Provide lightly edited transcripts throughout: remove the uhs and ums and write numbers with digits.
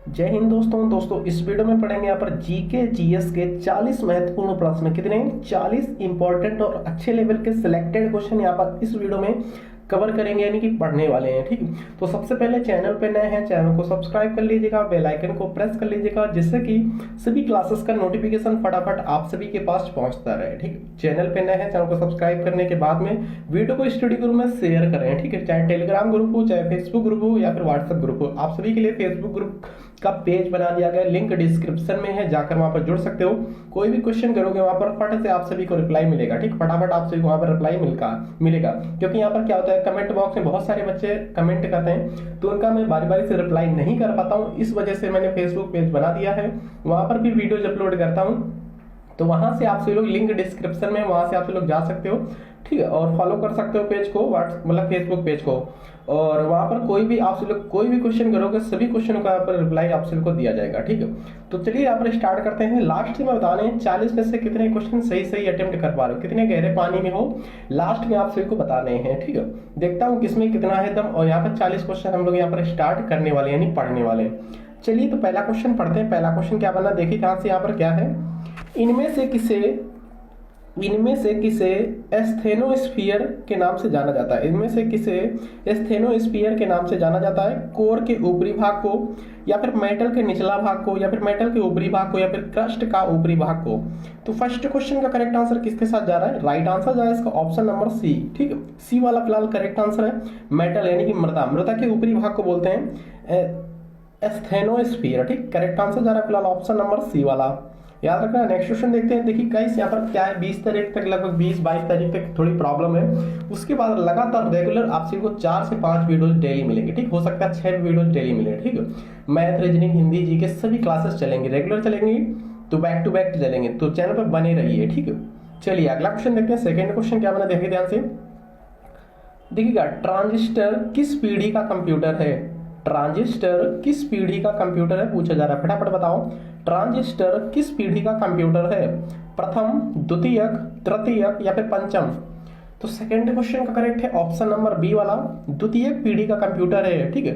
जय हिंद दोस्तों इस वीडियो में पढ़ेंगे यहाँ पर जीके जीएस के 40 महत्वपूर्ण प्रश्न। कितने? 40 इंपॉर्टेंट और अच्छे लेवल के सिलेक्टेड क्वेश्चन यहाँ पर इस वीडियो में कवर करेंगे, यानी कि पढ़ने वाले हैं। ठीक, तो सबसे पहले चैनल पे नए हैं, चैनल को सब्सक्राइब कर लीजिएगा, बेल आइकन को प्रेस कर लीजिएगा, जिससे कि सभी क्लासेस का नोटिफिकेशन फटाफट आप सभी के पास पहुंचता रहे। ठीक, चैनल पे नए हैं, चैनल को सब्सक्राइब करने के बाद में वीडियो को स्टडी ग्रुप में शेयर करें। ठीक है, चाहे टेलीग्राम ग्रुप हो, चाहे फेसबुक ग्रुप हो या फिर व्हाट्सएप ग्रुप हो। आप सभी के लिए फेसबुक ग्रुप का पेज बना दिया गया, लिंक डिस्क्रिप्शन में है, जाकर वहां पर जुड़ सकते हो। कोई भी क्वेश्चन करोगे वहां पर फट से आप सभी को रिप्लाई मिलेगा। ठीक, फटाफट आप सभी को वहां पर रिप्लाई मिलेगा, क्योंकि यहाँ पर क्या होता है, कमेंट बॉक्स में बहुत सारे बच्चे कमेंट करते हैं, तो उनका मैं बारी बारी से रिप्लाई नहीं कर पाता हूँ। इस वजह से मैंने फेसबुक पेज बना दिया है, वहां पर भी वीडियोज अपलोड करता हूँ। तो वहां से आप सभी लोग, लिंक डिस्क्रिप्शन में, वहां से आप लोग जा सकते हो। ठीक है, और फॉलो कर सकते हो पेज को, मतलब फेसबुक पेज को। और वहां पर कोई भी आप लोग कोई भी क्वेश्चन करोगे, सभी क्वेश्चनों का यहाँ पर रिप्लाई आप सभी को दिया जाएगा। ठीक है, तो चलिए यहाँ पर स्टार्ट करते हैं। लास्ट में बताने हैं 40 में से कितने क्वेश्चन सही अटेम्प्ट कर पा रहे हो, कितने गहरे पानी में हो, लास्ट में आप सभी को बताने हैं। ठीक है, देखता हूँ किसमें कितना है दम। और यहाँ पर 40 क्वेश्चन हम लोग यहाँ पर स्टार्ट करने वाले, यानी पढ़ने वाले हैं। चलिए, तो पहला क्वेश्चन पढ़ते हैं। पहला क्वेश्चन क्या बना, देखिए ध्यान से। यहाँ पर क्या है, इनमें से किसे एस्थेनोस्फीयर के नाम से जाना जाता है। इनमें से किसे एस्थेनोस्फीयर के नाम से जाना जाता है? कोर के ऊपरी भाग को, या फिर मेटल के निचला भाग को, या फिर मेटल के ऊपरी भाग को, या फिर क्रस्ट का ऊपरी भाग को। तो फर्स्ट क्वेश्चन का करेक्ट आंसर किसके साथ जा रहा है? राइट आंसर जा रहा है इसका ऑप्शन नंबर सी। ठीक है, सी वाला फिलहाल करेक्ट आंसर है। मेटल यानी कि मृदा के ऊपरी भाग को बोलते हैं एस्थेनोस्फीयर। ठीक, करेक्ट आंसर जा रहा है फिलहाल ऑप्शन नंबर सी वाला, याद रखना। नेक्स्ट क्वेश्चन देखते हैं। देखिए गाइस, यहाँ पर क्या है, 20 तारीख तक, लगभग 20-22 तारीख तक थोड़ी प्रॉब्लम है। उसके बाद लगातार रेगुलर आप सभी को 4 से 5 वीडियोस डेली मिलेंगे। ठीक, हो सकता है 6 वीडियोस डेली मिले। ठीक है, मैथ, रीजनिंग, हिंदी, जीके सभी क्लासेस चलेंगे, रेगुलर चलेंगी, तो बैक टू बैक चलेंगे, तो चैनल पर बने रहिए। ठीक है, चलिए अगला क्वेश्चन देखते हैं। सेकेंड क्वेश्चन क्या बना, देखिए ध्यान से। देखिएगा, ट्रांजिस्टर किस पीढ़ी का कंप्यूटर है? ट्रांजिस्टर किस पीढ़ी का कंप्यूटर है पूछा जा रहा है, फटाफट बताओ। ट्रांजिस्टर किस पीढ़ी का कंप्यूटर है? प्रथम, द्वितीयक, तृतीयक या फिर पंचम? तो सेकंड क्वेश्चन का करेक्ट है ऑप्शन नंबर बी वाला, द्वितीयक पीढ़ी का कंप्यूटर है। ठीक है,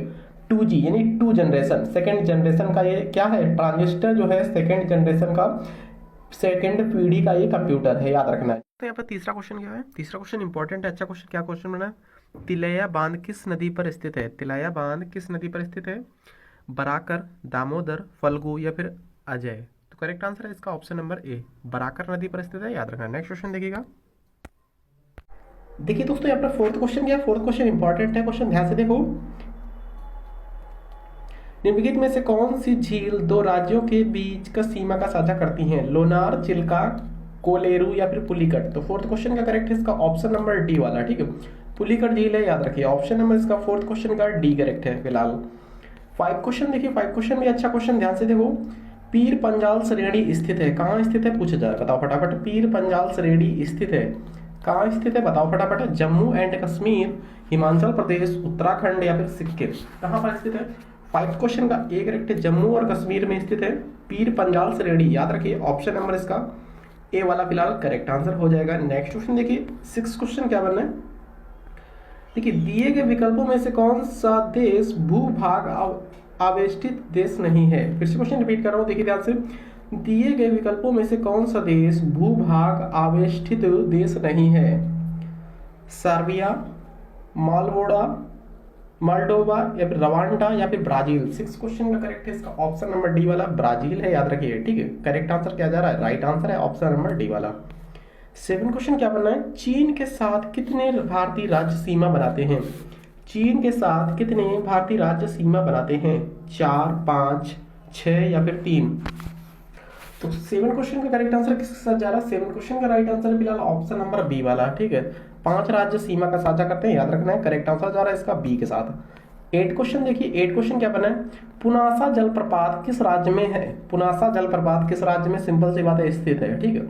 2G यानी 2 जनरेशन, सेकंड जनरेशन का ये क्या है, ट्रांजिस्टर जो है सेकंड जनरेशन का, सेकंड पीढ़ी का ये कंप्यूटर है, याद रखना है। तो यहाँ पर तीसरा क्वेश्चन क्या है? तीसरा क्वेश्चन इंपॉर्टेंट है, अच्छा क्वेश्चन। क्या क्वेश्चन बना है? तिलैया बांध किस नदी पर स्थित है? तिलैया बांध किस नदी पर स्थित है? बराकर, दामोदर, फल्गु या फिर अजय? तो करेक्ट आंसर है इसका ऑप्शन नंबर ए, बराकर नदी पर स्थित है, याद रखना। नेक्स्ट क्वेश्चन देखिएगा। देखिए दोस्तों, यहाँ पर फोर्थ क्वेश्चन क्या है? फोर्थ क्वेश्चन इंपॉर्टेंट है, क्वेश्चन ध्यान से देखो। निम्नलिखित में से कौन सी झील दो राज्यों के बीच का सीमा का साझा करती हैं? लोनार, चिल्का, कोलेरू या फिर पुलिकट? तो फोर्थ क्वेश्चन का करेक्ट है इसका ऑप्शन नंबर डी वाला। ठीक है, पुलिकट झील है, याद रखिए। ऑप्शन नंबर इसका फोर्थ क्वेश्चन का डी करेक्ट है फिलहाल। 5 क्वेश्चन देखिए, 5 क्वेश्चन भी अच्छा क्वेश्चन, ध्यान से देखो। पीर पंजाल श्रेणी स्थित है, कहाँ स्थित है पूछा जा रहा है, बताओ फटाफट। पीर पंजाल श्रेणी स्थित है, कहाँ स्थित है बताओ फटाफट। जम्मू एंड कश्मीर, हिमाचल प्रदेश, उत्तराखंड या फिर सिक्किम? कहाँ पर स्थित है? 5 क्वेश्चन का एक करेक्ट है, जम्मू और कश्मीर में स्थित है पीर पंजाल श्रेणी, याद रखिए। ऑप्शन नंबर इसका ए वाला फिलहाल करेक्ट आंसर हो जाएगा। नेक्स्ट क्वेश्चन देखिए, 6 क्वेश्चन क्या बनना है? देखिए, दिए गए विकल्पों में से कौन सा देश भूभाग आवेष्टित देश नहीं है? फिर से क्वेश्चन रिपीट कर रहा हूं, देखिए ध्यान से। दिए गए विकल्पों में से कौन सा देश भूभाग आवेष्टित देश नहीं है? सर्बिया, माल्डोवा या फिर रवांडा या फिर ब्राजील? 6 क्वेश्चन का करेक्ट है इसका ऑप्शन नंबर डी वाला, ब्राजील है, याद रखिए। ठीक है, करेक्ट आंसर क्या जा रहा है? राइट आंसर है ऑप्शन नंबर डी वाला। 7 क्वेश्चन क्या बनना है? चीन के साथ कितने भारतीय राज्य सीमा बनाते हैं? चीन के साथ कितने भारतीय राज्य सीमा बनाते हैं? 4, 5, 6 या फिर 3? तो 7 क्वेश्चन का करेक्ट आंसर किसके साथ जा रहा है? 7 क्वेश्चन का राइट आंसर फिलहाल ऑप्शन नंबर बी वाला। ठीक है, 5 राज्य सीमा का साझा करते हैं, याद रखना है। करेक्ट आंसर जा रहा है इसका बी के साथ। 8 क्वेश्चन देखिए, 8 क्वेश्चन क्या बना है? पुनासा जलप्रपात किस राज्य में है? पुनासा जलप्रपात किस राज्य में, सिंपल सी बात है, स्थित है? ठीक है,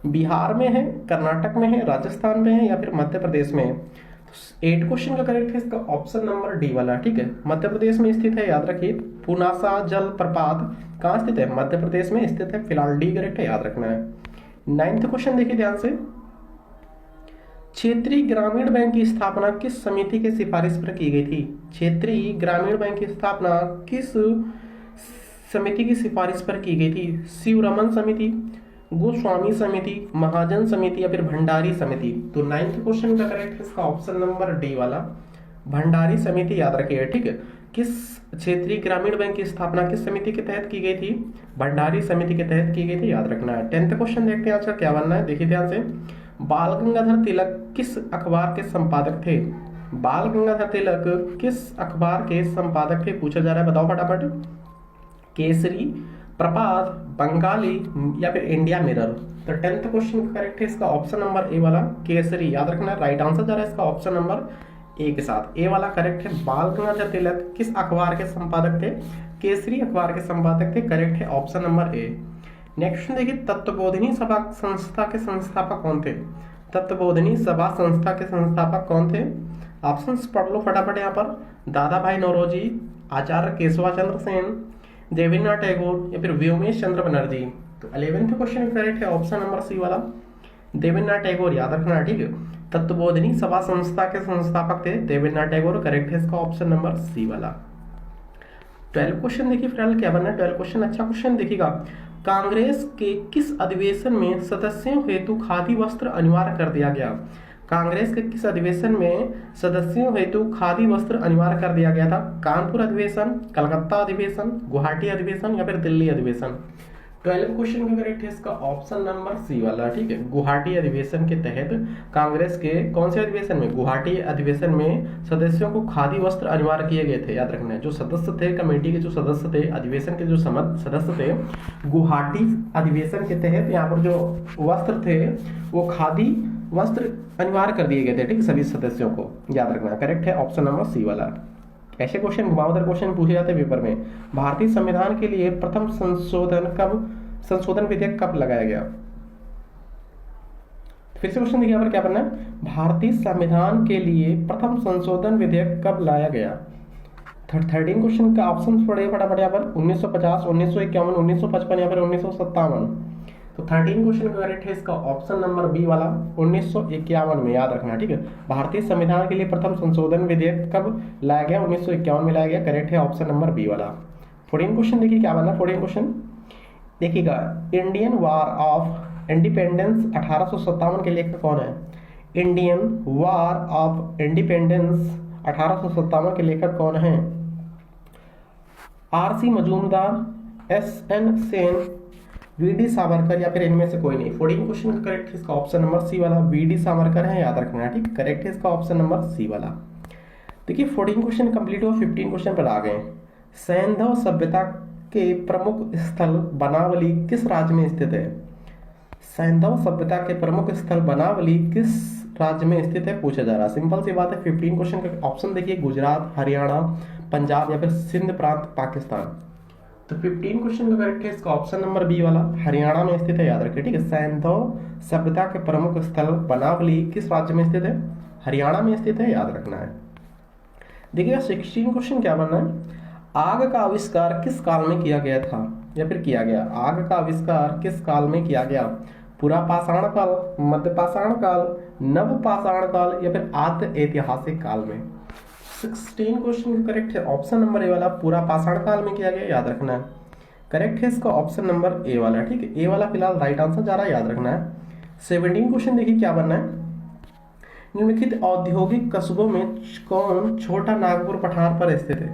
बिहार में है, कर्नाटक में है, राजस्थान में है या फिर मध्य प्रदेश में है? 8 क्वेश्चन का करेक्ट है इसका ऑप्शन नंबर डी वाला। ठीक है, मध्य प्रदेश में स्थित है, याद रखिए। पुनासा जलप्रपात कहाँ स्थित है? मध्य प्रदेश में स्थित है, फिलहाल डी करेक्ट है, याद रखना है। 9th क्वेश्चन देखिए ध्यान से। क्षेत्रीय ग्रामीण बैंक की स्थापना किस समिति के सिफारिश पर की गई थी? क्षेत्रीय ग्रामीण बैंक की स्थापना किस समिति की सिफारिश पर की गई थी? शिवरमन समिति, गोस्वामी समिति, महाजन समिति या फिर भंडारी समिति? तो 9th क्वेश्चन का करेक्ट है इसका ऑप्शन नंबर डी वाला भंडारी समिति, याद रखिएगा। ठीक है, किस क्षेत्रीय ग्रामीण बैंक की स्थापना किस समिति के तहत की गई थी? भंडारी समिति के तहत की गई थी, याद रखना है। 10th क्वेश्चन देखते हैं आज का क्या बनना है, देखिए ध्यान से। बाल गंगाधर तिलक किस अखबार के संपादक थे? बाल गंगाधर तिलक किस अखबार के संपादक थे पूछा जा रहा है, बताओ फटाफट। केसरी, प्रभात, बंगाली या फिर इंडिया मिरर? तो 10th क्वेश्चन करेक्ट है इसका ऑप्शन नंबर ए वाला केसरी, याद रखना। राइट आंसर जा रहा है इसका ऑप्शन नंबर ए के साथ, ए वाला करेक्ट है। बाल गंगाधर तिलक किस अखबार के संपादक थे? केसरी अखबार के संपादक थे, करेक्ट है ऑप्शन नंबर ए। नेक्स्ट देखिए, तत्वबोधिनी सभा संस्था के संस्थापक कौन थे? तत्वबोधिनी सभा संस्था के संस्थापक कौन थे? ऑप्शंस पढ़ लो फटाफट यहाँ पर। दादा भाई नौरोजी, आचार्य केशवाचंद्र सेन, देवेंद्रनाथ टैगोर या फिर व्योमेश चंद्र बनर्जी? तो 11th क्वेश्चन करेक्ट है ऑप्शन नंबर सी वाला देवेंद्रनाथ टैगोर, याद रखना। ठीक है, तत्वबोधिनी सभा संस्था के संस्थापक थे देवेंद्रनाथ टैगोर, करेक्ट है इसका ऑप्शन नंबर सी वाला। 12 क्वेश्चन देखिए फिलहाल क्या बनना है। 12 क्वेश्चन अच्छा क्वेश्चन देखिएगा। कांग्रेस के किस अधिवेशन में सदस्यों हेतु खादी वस्त्र अनिवार्य कर दिया गया? कांग्रेस के किस अधिवेशन में सदस्यों हेतु खादी वस्त्र अनिवार्य कर दिया गया था? कानपुर अधिवेशन, कलकत्ता अधिवेशन, गुवाहाटी अधिवेशन या फिर दिल्ली अधिवेशन? 12 क्वेश्चन का करेक्ट है इसका ऑप्शन नंबर सी वाला। ठीक है, गुवाहाटी अधिवेशन के तहत कांग्रेस के कौन से अधिवेशन में? गुवाहाटी अधिवेशन में सदस्यों को खादी वस्त्र अनिवार्य किए गए थे, याद रखना है। जो सदस्य थे, कमेटी के जो सदस्य थे, अधिवेशन के जो सदस्य थे, गुवाहाटी अधिवेशन के तहत यहाँ पर जो वस्त्र थे वो खादी वस्त्र अनिवार्य कर दिए गए थे। ठीक, सभी सदस्यों को, याद रखना। करेक्ट है ऑप्शन नंबर सी वाला। ऐसे क्वेश्चन घुमावदार क्वेश्चन पूछे जाते हैं पेपर में। भारतीय संविधान के लिए प्रथम संशोधन विधेयक कब लगाया गया? फिर से क्वेश्चन देखिए यहाँ पर क्या करना है। भारतीय संविधान के लिए प्रथम संशोधन विधेयक कब लाया गया? 13 क्वेश्चन का ऑप्शन पढ़े फटाफट यहाँ पर। 1950, 1951, 1955 या फिर 1957? तो 13 क्वेश्चन का करेक्ट है इसका ऑप्शन नंबर बी वाला 1951 में, याद रखना। ठीक है, भारतीय संविधान के लिए प्रथम संशोधन विधेयक कब लाया गया? 1951 में लाया गया, करेक्ट है ऑप्शन नंबर बी वाला। 14 क्वेश्चन देखिए क्या बना। 14 क्वेश्चन देखिएगा। इंडियन वार ऑफ इंडिपेंडेंस 1857 के लेखक कौन है? इंडियन वार ऑफ इंडिपेंडेंस 1857 के लेखक कौन है? RC. Majumdar, SN. Sen, VD. Savarkar या फिर इनमें से कोई नहीं? 14 क्वेश्चन का करेक्ट है इसका ऑप्शन नंबर सी वाला वी.डी. सावरकर है, याद रखना है। ठीक, करेक्ट है इसका ऑप्शन नंबर सी वाला। देखिए 14 क्वेश्चन कंप्लीट हुआ, 15 क्वेश्चन पर आ गए। सैंधव सभ्यता के प्रमुख स्थल बनावली किस राज्य में स्थित है? सैंधव सभ्यता के प्रमुख स्थल बनावली किस राज्य में स्थित है पूछा जा रहा है। सिंपल सी बात है। 15 क्वेश्चन का ऑप्शन देखिए, गुजरात, हरियाणा, पंजाब या फिर सिंध प्रांत, पाकिस्तान? तो 15 क्वेश्चन का करेक्ट है इसका ऑप्शन नंबर बी वाला हरियाणा में स्थित है, याद रखिए। ठीक है, सैंधव सभ्यता के प्रमुख स्थल बनावली किस राज्य में स्थित है? हरियाणा में स्थित है, याद रखना है। देखिए 16 क्वेश्चन क्या बनना है। आग का आविष्कार किस काल में किया गया था या फिर किया गया? आग का आविष्कार किस काल में किया गया? पुरापाषाण काल, मध्यपाषाण काल, नवपाषाण काल या फिर आद्य ऐतिहासिक काल में? 16 क्वेश्चन का करेक्ट है ऑप्शन नंबर ए वाला पुरापाषाण काल में किया गया, याद रखना है। करेक्ट है इसका ऑप्शन नंबर ए वाला। ठीक है, ए वाला फिलहाल राइट आंसर जा रहा है, याद रखना है। 17 क्वेश्चन देखिए क्या बनना है। निम्नलिखित औद्योगिक कस्बों में कौन छोटा नागपुर पठार पर स्थित है?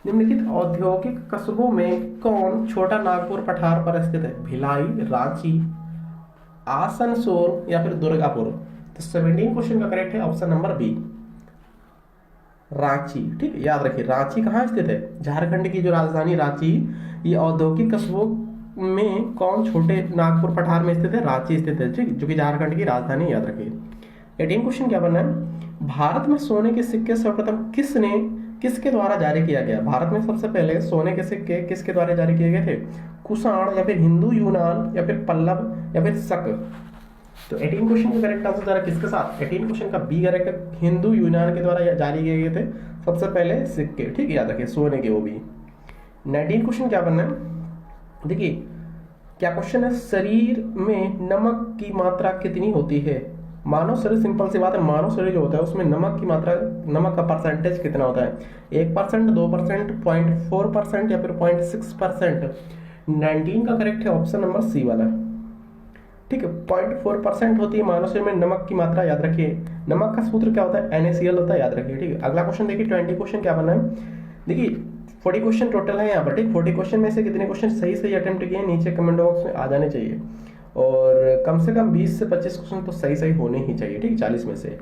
निम्नलिखित औद्योगिक कस्बों में कौन छोटा नागपुर पठार पर स्थित है? भिलाई, रांची, आसनसोल या फिर दुर्गापुर? तो 17 क्वेश्चन का करेक्ट है ऑप्शन नंबर बी रांची। ठीक है, याद रखिए रांची कहाँ स्थित है? झारखंड की जो राजधानी रांची, ये औद्योगिक कस्बों में कौन छोटे नागपुर पठार में स्थित है? रांची स्थित है। ठीक, जो कि झारखंड की राजधानी, याद रखिए। 18 क्वेश्चन क्या बनना है। भारत में सोने के सिक्के सर्वप्रथम किसके द्वारा जारी किया गया? भारत में सबसे पहले सोने के सिक्के किसके द्वारा जारी किए गए थे? कुषाण या फिर हिंदू यूनान या फिर पल्लव या फिर शक? तो 18 क्वेश्चन का करेक्ट आंसर जरा किसके साथ? 18 क्वेश्चन का बी करेक्ट, हिंदू यूनान के द्वारा जारी किए गए थे सबसे पहले सिक्के। ठीक, याद रखिए सोने के वो भी। 19 क्वेश्चन क्या बनना है। देखिए क्या क्वेश्चन है। शरीर में नमक की मात्रा कितनी होती है? मानव शरीर, सिंपल सी बात है, मानव शरीर जो होता है उसमें नमक की मात्रा, नमक का परसेंटेज कितना होता है? 1%, 2%, 0.4% या फिर 0.6%। 19 का करेक्ट है ऑप्शन नंबर सी वाला। ठीक है, 0.4% होती है मानव शरीर में नमक की मात्रा, याद रखिए। नमक का सूत्र क्या होता है? NaCl होता है, याद रखिए। ठीक है, अगला क्वेश्चन देखिए, 20 क्वेश्चन क्या बना है। देखिए 40 क्वेश्चन टोटल है यहाँ पर। ठीक, 40 क्वेश्चन में से कितने क्वेश्चन सही सही अटेम्प्ट किए नीचे कमेंट बॉक्स में आ जाने चाहिए, और कम से कम 20 से 25 क्वेश्चन तो सही सही होने ही चाहिए। ठीक, 40 में से।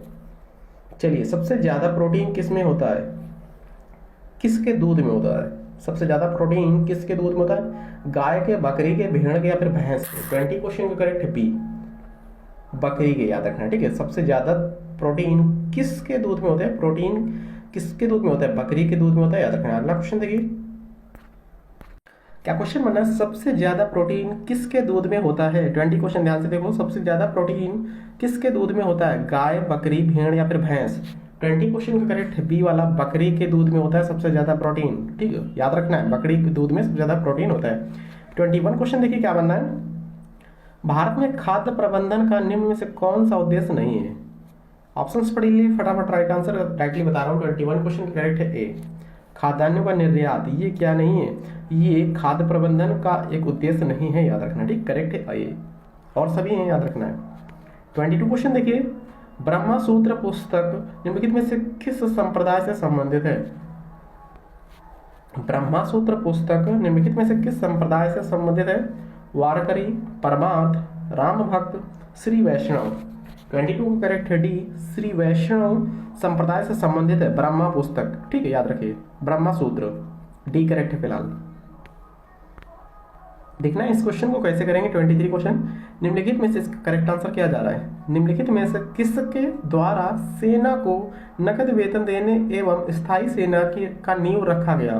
चलिए, सबसे ज्यादा प्रोटीन किस में होता है? किसके दूध में होता है? सबसे ज्यादा प्रोटीन किसके दूध में होता है? गाय के, बकरी के, भेड़ के या फिर भैंस के? 20 क्वेश्चन का करेक्ट है बी, बकरी के, याद रखना। ठीक है, सबसे ज्यादा प्रोटीन किसके दूध में होता है? प्रोटीन किसके दूध में होता है? बकरी के दूध में होता है, याद रखना। अगला क्वेश्चन देखिए, क्या क्वेश्चन बना है? सबसे ज्यादा प्रोटीन किसके दूध में होता है? 20 क्वेश्चन ध्यान से देखो, सबसे ज्यादा प्रोटीन किसके दूध में होता है? गाय, बकरी, भेड़ या फिर भैंस? 20 क्वेश्चन का करेक्ट है बी वाला, बकरी के दूध में होता है सबसे ज्यादा प्रोटीन। ठीक है, याद रखना है, बकरी के दूध में सबसे ज्यादा प्रोटीन होता है। 21 क्वेश्चन देखिए क्या बनना है। भारत में खाद्य प्रबंधन का निम्न में से कौन सा उद्देश्य नहीं है? ऑप्शंस पढ़ लीजिए फटाफट, राइट आंसर डायरेक्टली बता रहा हूँ। 21 क्वेश्चन का करेक्ट है ए, खाद्यान्नों का निर्यात। ये क्या नहीं है? ये खाद्य प्रबंधन का एक उद्देश्य नहीं है, याद रखना। ठीक, करेक्ट है ए, और सभी हैं, याद रखना है। 22 क्वेश्चन देखिए, ब्रह्मा सूत्र पुस्तक निम्नलिखित में से किस संप्रदाय से संबंधित है? ब्रह्मा सूत्र पुस्तक निम्नलिखित में से किस संप्रदाय से संबंधित है? वारकरी, परमार्थ, राम भक्त, श्री वैष्णव? 22 का करेक्ट है डी, श्री वैष्णव संप्रदाय से संबंधित है ब्रह्मा पुस्तक। ठीक है, याद रखिए, ब्रह्मा सूत्र डी करेक्ट है फिलहाल। देखना इस क्वेश्चन को कैसे करेंगे। 23 क्वेश्चन, निम्नलिखित में से इसका करेक्ट आंसर क्या जा रहा है? निम्नलिखित में से किसके द्वारा सेना को नकद वेतन देने एवं स्थायी सेना की का नींव रखा गया?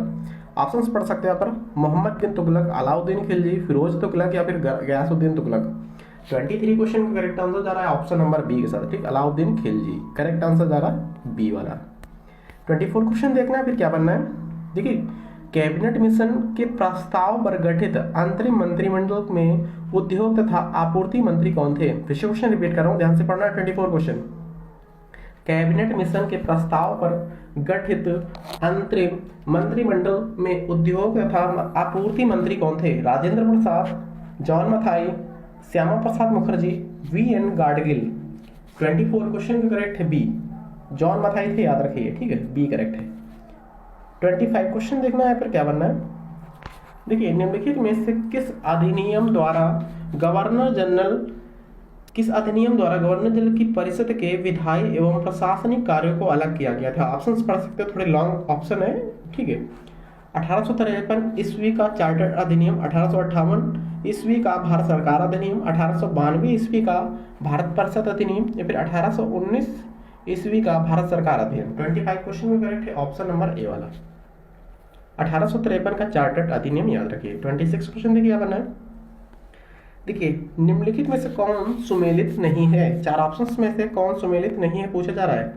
ऑप्शंस पढ़ सकते हैं यहाँ पर, मोहम्मद बिन तुगलक, अलाउद्दीन खिलजी, फिरोज तुगलक या फिर गयासुद्दीन तुगलक? 23 क्वेश्चन का करेक्ट आंसर जा रहा है ऑप्शन नंबर बी के साथ। ठीक, अलाउद्दीन खिलजी, करेक्ट आंसर जा रहा है बी वाला। 24 क्वेश्चन देखना है फिर क्या बनना है। देखिए, कैबिनेट मिशन के प्रस्ताव पर गठित अंतरिम मंत्रिमंडल में उद्योग तथा आपूर्ति मंत्री कौन थे? फिर से क्वेश्चन रिपीट कर रहा हूं, ध्यान से पढ़ना है। 24 क्वेश्चन, कैबिनेट मिशन के प्रस्ताव पर गठित अंतरिम मंत्रिमंडल में उद्योग तथा आपूर्ति मंत्री कौन थे? Rajendra Prasad, John Mathai, Shyama Prasad Mukherjee, VN Gadgil? 24 question का करेक्ट है बी, जॉन मथाई थे, याद रखिए। ठीक है, बी करेक्ट है। 25 क्वेश्चन देखना है फिर क्या बनना है। देखिए, निम्नलिखित में से किस अधिनियम द्वारा गवर्नर जनरल की परिषद के विधायी एवं प्रशासनिक कार्यों को अलग किया गया था? ऑप्शंस पढ़ सकते हो, थोड़े लॉन्ग ऑप्शन है। ठीक है, 1853 ईस्वी का चार्टर अधिनियम, 1858 ईस्वी का भारत सरकार अधिनियम, 1892 ईस्वी का भारत परिषद अधिनियम या फिर 1819 ईस्वी का भारत सरकार अधिनियम? 25 क्वेश्चन में करेक्ट है ऑप्शन नंबर ए वाला, 1853 का चार्टर्ड अधिनियम, याद रखिए। 26 क्वेश्चन देखिए क्या बनना है। देखिए, निम्नलिखित में से कौन सुमेलित नहीं है? 4 ऑप्शंस में से कौन सुमेलित नहीं है पूछा जा रहा है।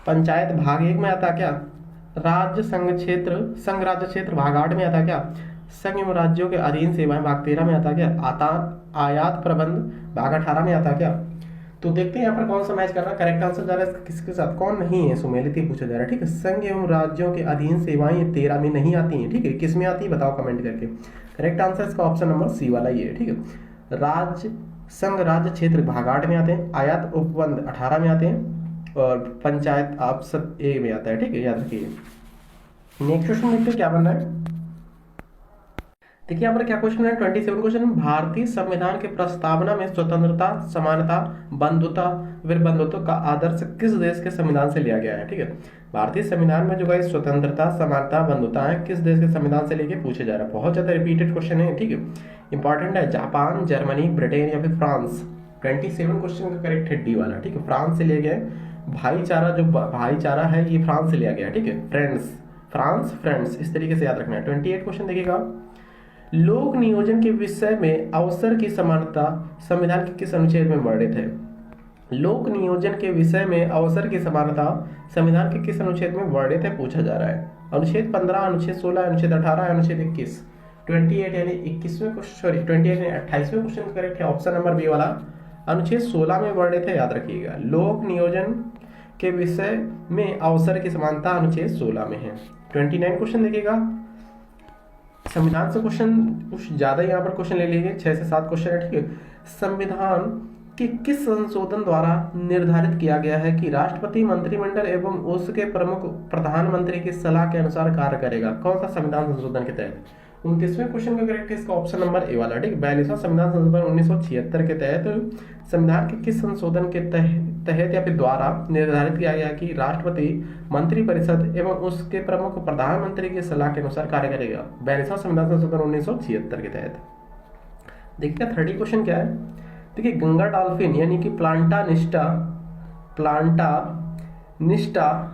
पंचायत भाग 1 में आता क्या? राज्य संघ राज्य क्षेत्र भाग 8 में आता क्या? संघ एवं राज्यों के अधीन सेवाएं भाग 13 में आता क्या? आयात प्रबंध भाग 18 में आता क्या? तो देखते हैं यहाँ पर कौन सा मैच कर रहा है। करेक्ट आंसर जा रहा है किसके साथ, कौन नहीं है सुमेलित, ही पूछा जा रहा है। ठीक है, संघ एवं राज्यों के अधीन सेवाएं ये 13 में नहीं आती हैं। ठीक है, किस में आती है बताओ कमेंट करके। करेक्ट आंसर इसका ऑप्शन नंबर सी वाला ही है। ठीक है, राज्य संघ राज्य क्षेत्र भाग 8 में आते हैं, आयात उपबंध 18 में आते हैं, और पंचायत आप सब ए में आता है। ठीक है, याद रखिए। नेक्स्ट क्वेश्चन देखते हैं क्या बनना है। देखिए यहाँ पर क्या क्वेश्चन है। 27 क्वेश्चन, भारतीय संविधान के प्रस्तावना में स्वतंत्रता, समानता, बंधुता, बंधुत्व का आदर्श किस देश के संविधान से लिया गया है? ठीक है, भारतीय संविधान में जो है स्वतंत्रता, समानता, बंधुता है किस देश के संविधान से लेके पूछे जा रहा है। बहुत ज्यादा रिपीटेड क्वेश्चन है। ठीक है, इंपॉर्टेंट है। जापान, जर्मनी, ब्रिटेन या फिर फ्रांस? 27 क्वेश्चन का करेक्ट है डी वाला। ठीक है, फ्रांस से लिया गया है। भाईचारा, जो भाईचारा है ये फ्रांस से लिया गया है। ठीक है, फ्रेंड्स, फ्रांस, फ्रेंड्स, इस तरीके से याद रखना है। 28 क्वेश्चन देखिएगा, लोक नियोजन के विषय में अवसर की समानता संविधान के किस अनुच्छेद में वर्णित है? लोक नियोजन के विषय में अवसर की समानता संविधान के किस अनुच्छेद में वर्णित है पूछा जा रहा है। अनुच्छेद 15, अनुच्छेद 16, अनुच्छेद 18, अनुच्छेद 21? 28 यानी 21वें क्वेश्चन, सॉरी 28 यानी 28वें क्वेश्चन करेक्ट है ऑप्शन नंबर बी वाला, अनुच्छेद 16 में वर्णित है, याद रखिएगा। लोक नियोजन के विषय में अवसर की समानता अनुच्छेद 16 में है। 29 क्वेश्चन देखिएगा। संविधान से क्वेश्चन कुछ ज्यादा यहाँ पर क्वेश्चन ले लीजिए, 6 से 7 क्वेश्चन है, ठीक है। संविधान के किस संशोधन द्वारा निर्धारित किया गया है कि राष्ट्रपति मंत्रिमंडल एवं उसके प्रमुख प्रधानमंत्री की सलाह के अनुसार कार्य करेगा? कौन सा संविधान संशोधन के तहत? 29वें क्वेश्चन का करेक्ट है इसका ऑप्शन नंबर ए वाला, ठीक। 42वां संविधान संशोधन 1976 के तहत संविधान के किस संशोधन के तहत या फिर द्वारा निर्धारित किया गया कि राष्ट्रपति मंत्रिपरिषद एवं उसके प्रमुख प्रधानमंत्री की सलाह के अनुसार कार्य करेगा? 42वां संविधान संशोधन 1976 के तहत। देखिए 30 क्वेश्चन क्या है। देखिए गंगा डॉल्फिन यानी कि प्लांटा निस्टा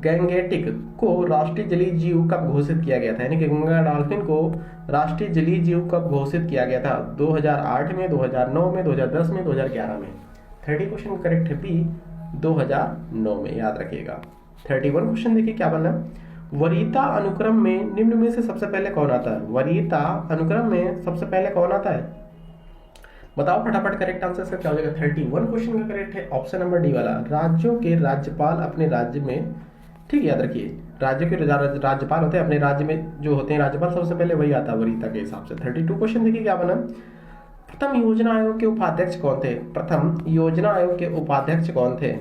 गैंगेटिक को राष्ट्रीय जलीय जीव कब घोषित किया गया था? यानी कि गंगा डॉल्फिन को राष्ट्रीय जलीय जीव कब घोषित किया गया था? 2008 में, 2009 में, 2010 में, 2011 में। 30 क्वेश्चन करेक्ट है बी, 2009 में, याद रखिएगा। 31 क्वेश्चन देखिए क्या बना। वरीयता अनुक्रम में निम्न में से सबसे पहले कौन आता है? वरीयता अनुक्रम में सबसे पहले कौन आता है? बताओ फटाफट करेक्ट आंसर से क्या हो जाएगा। 31 क्वेश्चन का करेक्ट है ऑप्शन नंबर डी वाला। राज्यों के राज्यपाल अपने राज्य में, ठीक, याद रखिए, राज्य के राज्यपाल होते हैं अपने राज्य में, जो होते हैं राज्यपाल, सबसे पहले वही आता है वरीयता के हिसाब से। 32 क्वेश्चन देखिए क्या बना। प्रथम योजना आयोग के उपाध्यक्ष कौन थे? प्रथम योजना आयोग के उपाध्यक्ष कौन थे?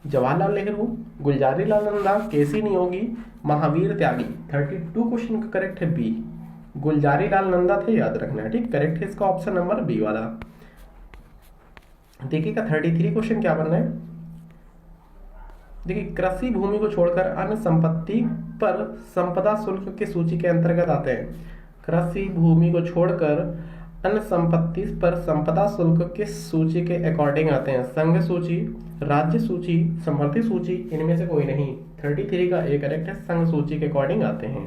जवाहरलाल नेहरू, गुलजारी लाल नंदा, केसी नियोगी, महावीर त्यागी। 32 क्वेश्चन का करेक्ट है बी, गुलजारी लाल नंदा थे, याद रखना है, ठीक। करेक्ट है इसका ऑप्शन नंबर बी वाला। देखिएगा 33 क्वेश्चन क्या बनना है। देखिए कृषि भूमि को छोड़कर अन्य संपत्ति पर संपदा शुल्क की सूची के अंतर्गत आते हैं। कृषि भूमि को छोड़कर अन्य संपत्ति पर संपदा शुल्क किस सूची के अकॉर्डिंग आते हैं? संघ सूची, राज्य सूची, समवर्ती सूची, इनमें से कोई नहीं। 33 का ए करेक्ट है, संघ सूची के अकॉर्डिंग आते हैं,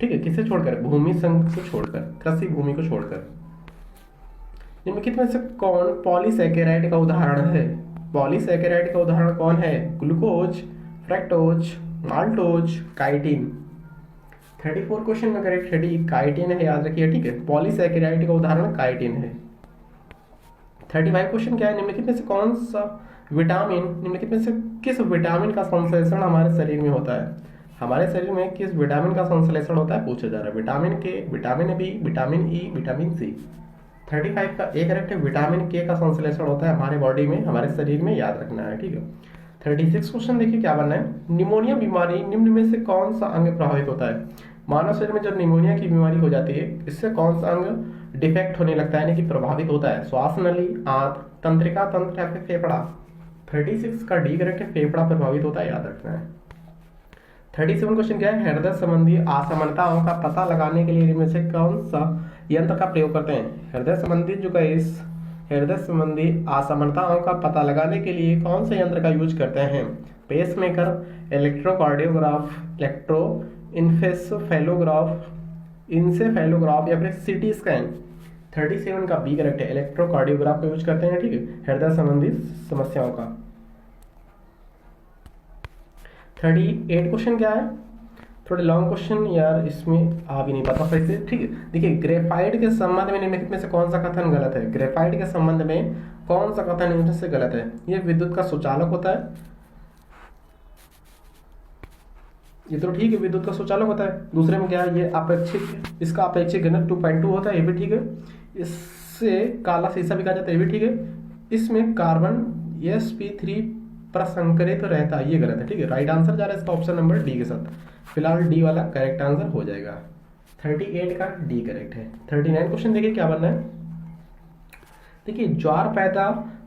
ठीक है। किसे छोड़कर? भूमि संघ को छोड़कर, कृषि भूमि को छोड़कर। निम्नलिखित में से कौन पॉलीसैकेराइड का उदाहरण है? पॉलीसैकेराइड का उदाहरण कौन है? Glucose, fructose, maltose, chitin. 34 question में करेक्ट है डी, काइटिन है, याद रखिए, ठीक है। पॉलीसैकेराइड का उदाहरण काइटिन है। 35 क्वेश्चन क्या है। निम्नलिखित में से कौन सा विटामिन, निम्नलिखित में से किस विटामिन का संश्लेषण हमारे शरीर में होता है? हमारे शरीर में किस विटामिन का संश्लेषण होता है पूछा जा रहा है। Vitamin K, vitamin B, vitamin E, vitamin C. 35 का ए करेक्ट है, विटामिन के का संश्लेषण होता है हमारे बॉडी में, हमारे शरीर में, याद रखना है, ठीक है। 36 क्वेश्चन देखिए क्या बनना है। निमोनिया बीमारी निम्न में से कौन सा अंग प्रभावित होता है? मानव शरीर में जब निमोनिया की बीमारी हो जाती है, इससे कौन सा अंग डिफेक्ट होने लगता है, यानी कि प्रभावित होता है? श्वास नली, आंत, तंत्रिका तंत्र या फिर फेफड़ा। 36 का डी करेक्ट है, फेफड़ा प्रभावित होता है, याद रखना है। 37 क्वेश्चन क्या है। हृदय संबंधी असमानताओं का पता लगाने के लिए इनमें से कौन सा यंत्र का प्रयोग करते हैं? हृदय संबंधी जो इस हृदय संबंधी असमानताओं का पता लगाने के लिए कौन से यंत्र का यूज करते हैं? पेसमेकर, इलेक्ट्रोकार्डियोग्राफ, इलेक्ट्रो इंसेफेलोग्राफ या फिर सीटी स्कैन। 37 का बी करेक्ट है, इलेक्ट्रोकार्डियोग्राफ का यूज करते हैं, ठीक है, हृदय संबंधी समस्याओं का। 38 क्वेश्चन क्या है। थोड़े लॉन्ग क्वेश्चन यार, इसमें आ भी नहीं पाता फिर से, ठीक है। देखिए ग्रेफाइट के संबंध में निम्नलिखित में से कौन सा कथन गलत है? ग्रेफाइट के संबंध में कौन सा कथन इनमें से गलत है? ये विद्युत का सुचालक होता है, ये तो ठीक है, विद्युत का सुचालक होता है। दूसरे में क्या है, ये अपेक्षिक, इसका अपेक्षिक घनत्व 2.2 होता है, ये भी ठीक है। इससे काला शीशा भी कहा जाता है, ये भी ठीक है। इसमें कार्बन sp3 प्रसंकरित रहता है, ये गलत है, ठीक है। राइट आंसर जा रहा है इसका ऑप्शन नंबर डी के साथ। फिलहाल डी वाला करेक्ट आंसर हो जाएगा। 38 का डी करेक्ट है। 39 क्वेश्चन देखिए क्या बनना है। देखिए ज्वार पैदा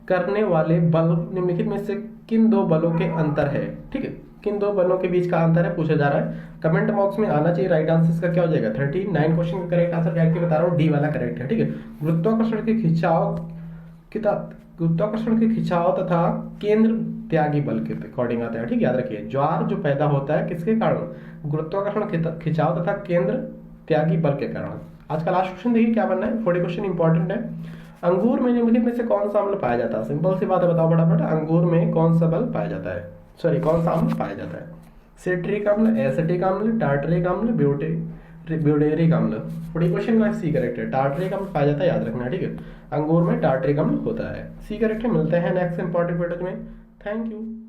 करने वाले बल निम्नलिखित में से किन दो बलों के अंतर है? ठीक है, किन दो बलों के बीच का अंतर है पूछा जा रहा है। कमेंट बॉक्स में आना चाहिए। राइट आंसर इसका क्या हो जाएगा? 39 क्वेश्चन का करेक्ट आंसर क्या बता रहा हूँ, डी वाला करेक्ट है। ठीक है, गुरुत्वाकर्षण के खिंचाव तथा केंद्र त्यागी बल के अकॉर्डिंग आता है। ठीक, याद रखिए ज्वार जो पैदा होता है किसके कारण? गुरुत्वाकर्षण खिंचाव तथा केंद्र त्यागी बल के कारण। आज का लास्ट क्वेश्चन देखिए क्या बनना है। 40 क्वेश्चन इंपॉर्टेंट है। अंगूर में निम्नलिखित में से कौन सा अम्ल पाया जाता है? सिंपल सी बात है, बताओ फटाफट। अंगूर में कौन सा बल पाया जाता है, सॉरी कौन सा अम्ल पाया जाता है? सिट्रिक अम्ल, एसिटिक अम्ल, टार्टरिक अम्ल, ब्यूटेरिक अम्ल। बड़ी क्वेश्चन का सी करेक्ट है। टार्टरिक अम्ल पाया जाता है, याद रखना, ठीक है। अंगूर में टार्टरिक अम्ल होता है। सी करेक्ट है। मिलते हैं नेक्स्ट इंपॉर्टेंट वीडियो में। Thank you.